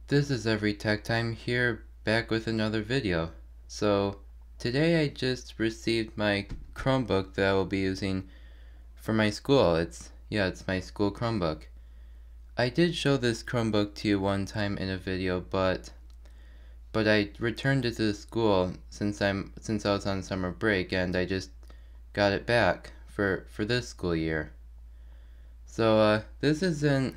This is Every Tech Time here, back with another video. So today I just received my Chromebook that I will be using for my school. It's my school Chromebook. I did show this Chromebook to you one time in a video, but I returned it to the school since I was on summer break, and I just got it back for this school year. So this is an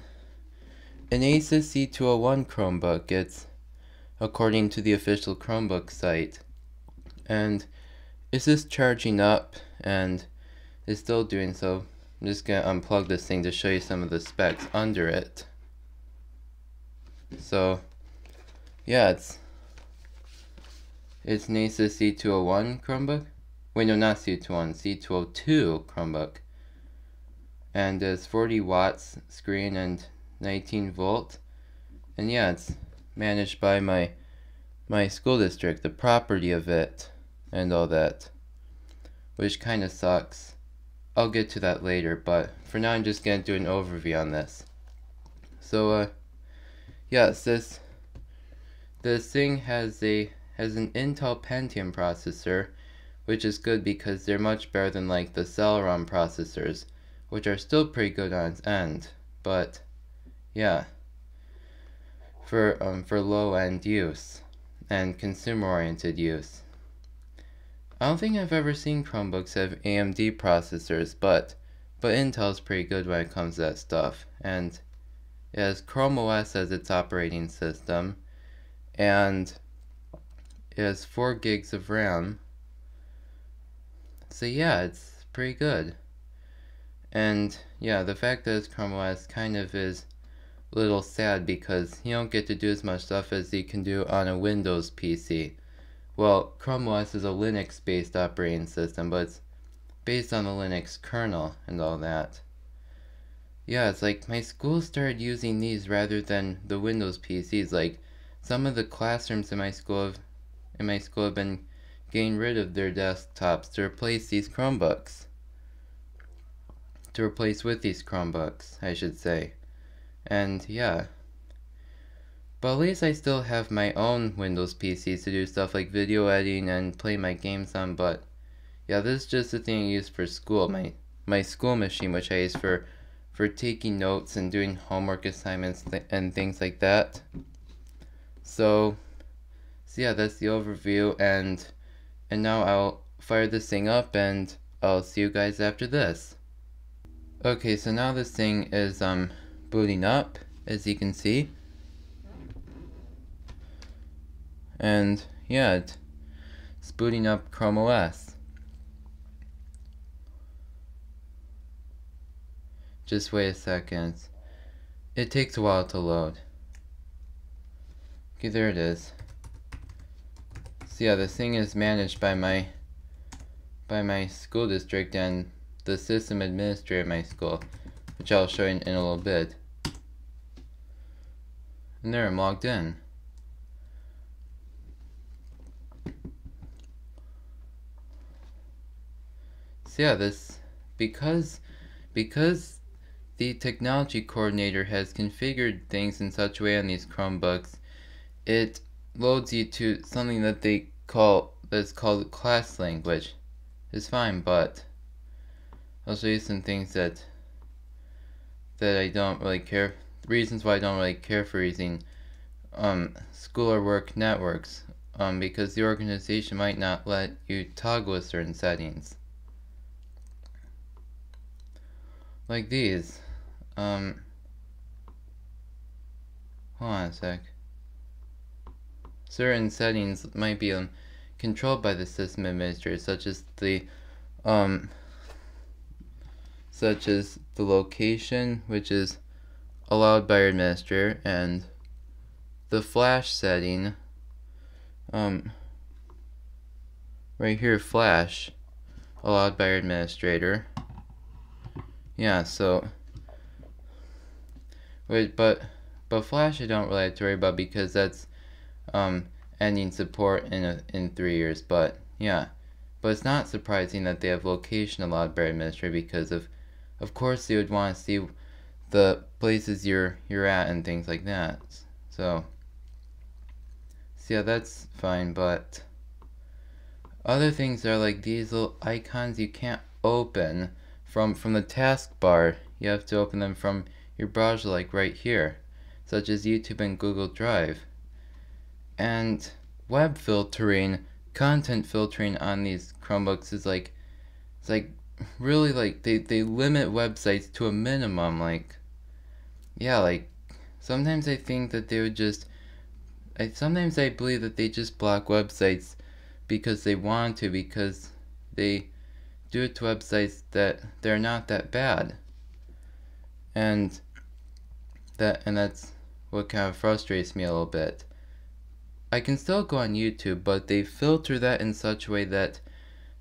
Asus C201 Chromebook. It's according to the official Chromebook site, and it's just charging up and it's still doing so. I'm just gonna unplug this thing to show you some of the specs under it. So yeah, it's an Asus C201 Chromebook. Wait, no, not C201, C202 Chromebook. And it's 40 watts screen and 19 volt. And yeah, it's managed by my school district, the property of it, and all that, which kind of sucks. I'll get to that later, but for now I'm just gonna do an overview on this. So yes, this thing has an Intel Pentium processor, which is good because they're much better than like the Celeron processors, which are still pretty good on its end, but yeah, for low-end use and consumer-oriented use. I don't think I've ever seen Chromebooks have AMD processors, but Intel's pretty good when it comes to that stuff, and it has Chrome OS as its operating system, and it has 4 gigs of RAM. So yeah, it's pretty good. And yeah, the fact that it's Chrome OS kind of is a little sad because you don't get to do as much stuff as you can do on a Windows PC. Well, Chrome OS is a Linux-based operating system, but it's based on the Linux kernel and all that. Yeah, it's like my school started using these rather than the Windows PCs. Like some of the classrooms in my school have been getting rid of their desktops to replace these Chromebooks. To replace with these Chromebooks, I should say. And yeah. But at least I still have my own Windows PCs to do stuff like video editing and play my games on, but yeah, this is just the thing I use for school. My school machine, which I use for taking notes and doing homework assignments and things like that. So yeah, that's the overview, and now I'll fire this thing up and I'll see you guys after this. Okay, so now this thing is booting up, as you can see. And yeah, it's booting up Chrome OS. Just wait a second. It takes a while to load. Okay, there it is. So yeah, this thing is managed by my school district and the system administrator at my school, which I'll show you in a little bit. And there, I'm logged in. So yeah, because the technology coordinator has configured things in such a way on these Chromebooks, it loads you to something that's called class language. It's fine, but I'll show you some things that I don't really care. Reasons why I don't really care for using school or work networks. Because the organization might not let you toggle with certain settings. Like these. Hold on a sec. Certain settings might be controlled by the system administrator, such as the location, which is allowed by your administrator, and the flash setting, right here, flash, allowed by your administrator. Yeah, so but flash I don't really have to worry about because that's ending support in 3 years. But yeah, but it's not surprising that they have location allowed by administrator, because of course they would want to see the places you're at and things like that. So So yeah, that's fine, but other things are like these little icons you can't open from the taskbar. You have to open them from your browser, like right here, such as YouTube and Google Drive. And web filtering, content filtering on these Chromebooks is like, it's like really like they limit websites to a minimum. Like, yeah, like sometimes I think that they would just, sometimes I believe that they just block websites because they want to, because they do it to websites that they're not that bad. And that's what kind of frustrates me a little bit. I can still go on YouTube, but they filter that in such a way that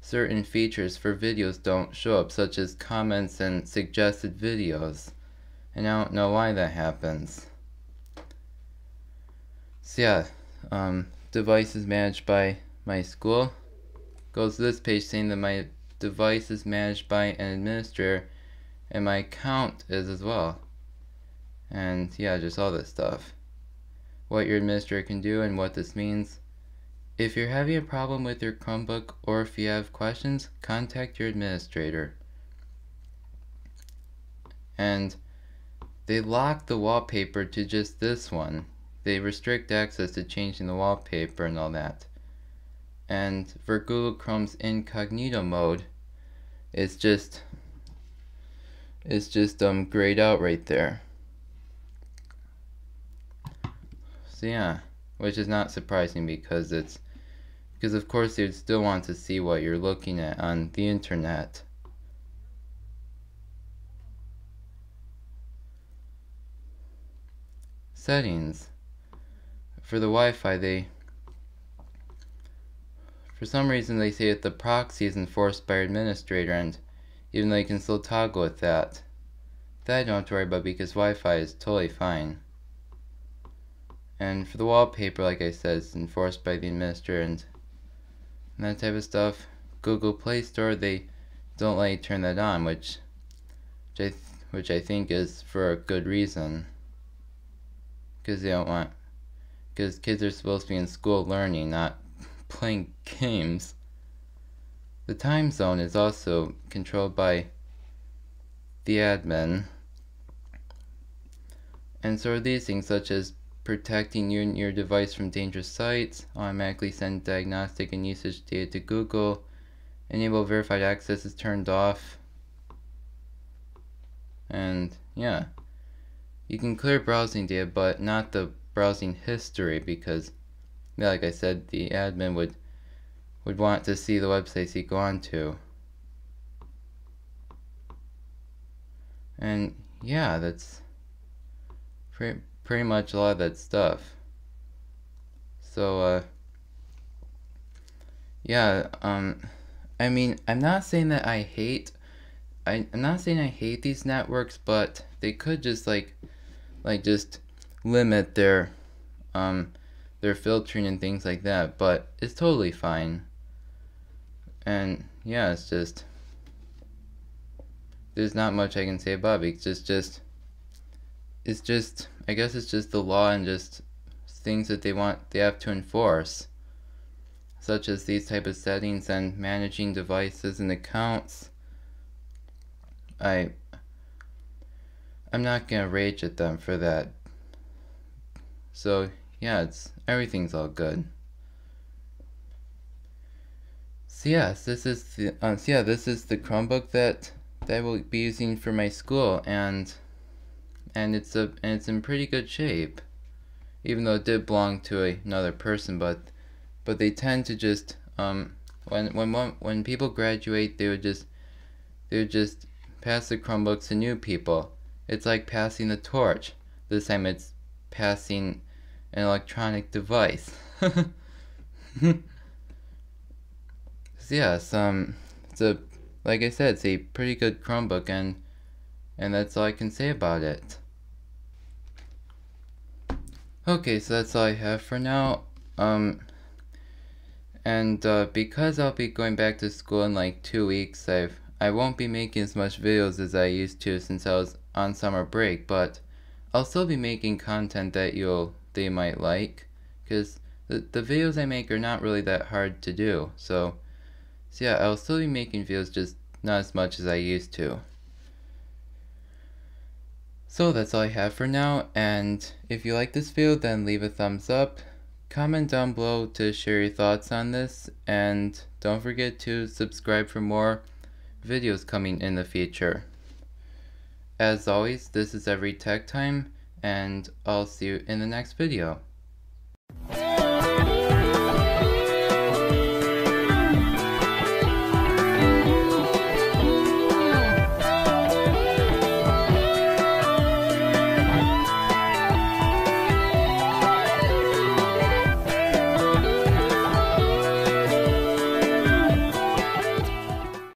certain features for videos don't show up, such as comments and suggested videos. And I don't know why that happens. So yeah, devices managed by my school. Goes to this page saying that my device is managed by an administrator and my account is as well. And yeah, just all this stuff. What your administrator can do and what this means. If you're having a problem with your Chromebook or if you have questions, contact your administrator. And they lock the wallpaper to just this one. They restrict access to changing the wallpaper and all that. And for Google Chrome's incognito mode, it's just grayed out right there. So yeah, which is not surprising because of course they'd still want to see what you're looking at on the internet. Settings. For the Wi-Fi, for some reason they say that the proxy is enforced by your administrator, and even though you can still toggle with that I don't have to worry about because Wi-Fi is totally fine. And for the wallpaper, like I said, it's enforced by the administrator and that type of stuff. Google Play Store, they don't let you turn that on, which I think is for a good reason. Because they don't want, because kids are supposed to be in school learning, not playing games. The time zone is also controlled by the admin. And so are these things, such as protecting you and your device from dangerous sites, automatically send diagnostic and usage data to Google, enable verified access is turned off, and yeah. You can clear browsing data, but not the browsing history, because, yeah, like I said, the admin would want to see the websites you go on to. And yeah, that's pretty much a lot of that stuff. So yeah, I mean, I'm not saying that I'm not saying I hate these networks, but they could just just limit their filtering and things like that, but it's totally fine. And yeah, it's just, there's not much I can say about it. It's just I guess it's just the law and just things that they have to enforce, such as these type of settings and managing devices and accounts. I'm not gonna rage at them for that. So yeah, everything's all good. So yes, this is the Chromebook that I will be using for my school, and it's in pretty good shape, even though it did belong to another person. But they tend to just when people graduate, they would just pass the Chromebooks to new people. It's like passing the torch. This time it's passing an electronic device. So yes, like I said, it's a pretty good Chromebook, and that's all I can say about it. Okay, so that's all I have for now. Because I'll be going back to school in like 2 weeks, I won't be making as much videos as I used to since I was on summer break, but I'll still be making content that you might like, because the videos I make are not really that hard to do. So yeah, I'll still be making videos, just not as much as I used to. So that's all I have for now, and if you like this video, then leave a thumbs up, comment down below to share your thoughts on this, and don't forget to subscribe for more videos coming in the future. As always, this is Every Tech Time, and I'll see you in the next video.